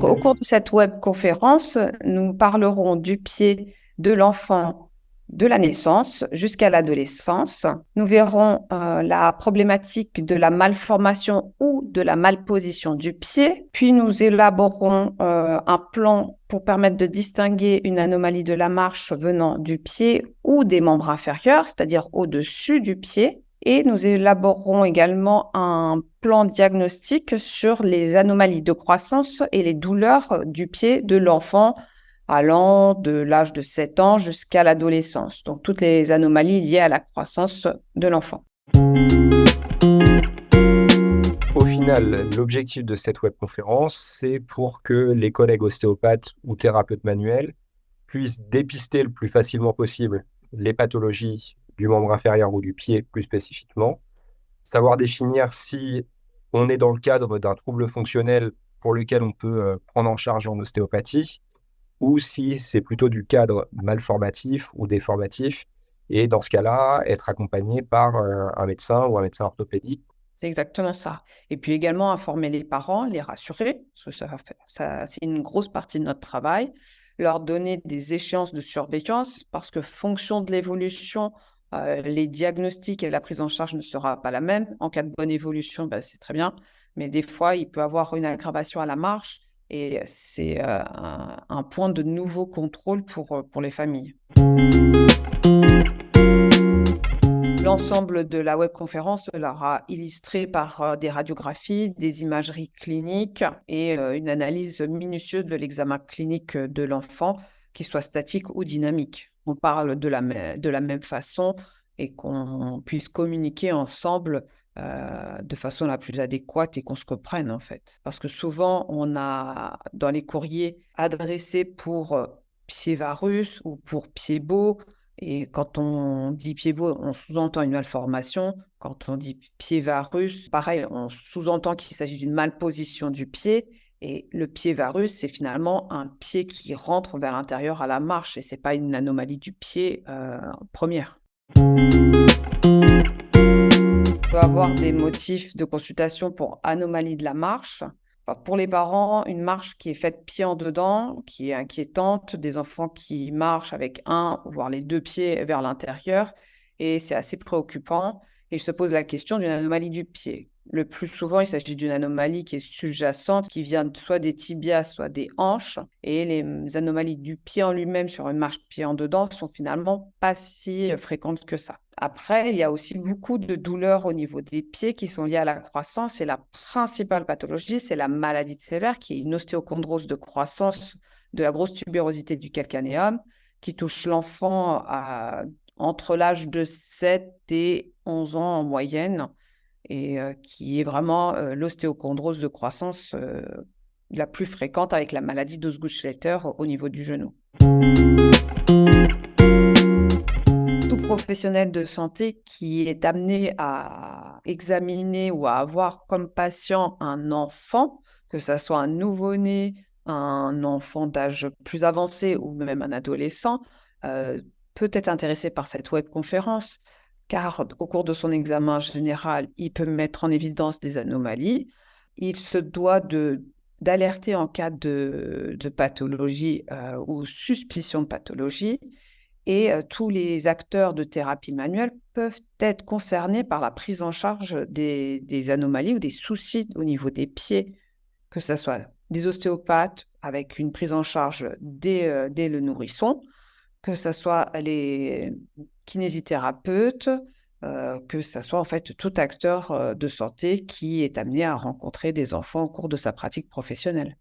Au cours de cette webconférence, nous parlerons du pied de l'enfant de la naissance jusqu'à l'adolescence. Nous verrons la problématique de la malformation ou de la malposition du pied, puis nous élaborerons un plan pour permettre de distinguer une anomalie de la marche venant du pied ou des membres inférieurs, c'est-à-dire au-dessus du pied. Et nous élaborerons également un plan diagnostique sur les anomalies de croissance et les douleurs du pied de l'enfant allant de l'âge de 7 ans jusqu'à l'adolescence. Donc, toutes les anomalies liées à la croissance de l'enfant. Au final, l'objectif de cette webconférence, c'est pour que les collègues ostéopathes ou thérapeutes manuels puissent dépister le plus facilement possible les pathologies du membre inférieur ou du pied plus spécifiquement, savoir définir si on est dans le cadre d'un trouble fonctionnel pour lequel on peut prendre en charge en ostéopathie, ou si c'est plutôt du cadre malformatif ou déformatif, et dans ce cas-là, être accompagné par un médecin ou un médecin orthopédique. C'est exactement ça. Et puis également informer les parents, les rassurer, parce que c'est une grosse partie de notre travail, leur donner des échéances de surveillance, parce que fonction de l'évolution, les diagnostics et la prise en charge ne sera pas la même. En cas de bonne évolution, c'est très bien, mais des fois, il peut y avoir une aggravation à la marche, et c'est un point de nouveau contrôle pour les familles. L'ensemble de la webconférence sera illustré par des radiographies, des imageries cliniques et une analyse minutieuse de l'examen clinique de l'enfant, qu'il soit statique ou dynamique. On parle de la même façon et qu'on puisse communiquer ensemble de façon la plus adéquate et qu'on se comprenne en fait. Parce que souvent, on a dans les courriers adressés pour pied varus ou pour pied beau. Et quand on dit pied beau, on sous-entend une malformation. Quand on dit pied varus, pareil, on sous-entend qu'il s'agit d'une malposition du pied. Et le pied varus, c'est finalement un pied qui rentre vers l'intérieur à la marche et ce n'est pas une anomalie du pied première. On peut avoir des motifs de consultation pour anomalie de la marche. Enfin, pour les parents, une marche qui est faite pied en dedans, qui est inquiétante, des enfants qui marchent avec un, voire les deux pieds vers l'intérieur, et c'est assez préoccupant. Et se pose la question d'une anomalie du pied. Le plus souvent, il s'agit d'une anomalie qui est sous-jacente, qui vient soit des tibias, soit des hanches. Et les anomalies du pied en lui-même sur une marche pied en dedans sont finalement pas si fréquentes que ça. Après, il y a aussi beaucoup de douleurs au niveau des pieds qui sont liées à la croissance. Et la principale pathologie, c'est la maladie de Sévère, qui est une ostéochondrose de croissance de la grosse tubérosité du calcanéum, qui touche l'enfant entre l'âge de 7 et 11 ans en moyenne, et qui est vraiment l'ostéochondrose de croissance la plus fréquente avec la maladie d'Osgood-Schlatter au niveau du genou. Tout professionnel de santé qui est amené à examiner ou à avoir comme patient un enfant, que ce soit un nouveau-né, un enfant d'âge plus avancé ou même un adolescent, peut être intéressé par cette webconférence, car au cours de son examen général, il peut mettre en évidence des anomalies. Il se doit d'alerter en cas de pathologie ou suspicion de pathologie. Et tous les acteurs de thérapie manuelle peuvent être concernés par la prise en charge des anomalies ou des soucis au niveau des pieds, que ce soit des ostéopathes avec une prise en charge dès le nourrisson, que ce soit les kinésithérapeutes, que ce soit en fait tout acteur de santé qui est amené à rencontrer des enfants au cours de sa pratique professionnelle.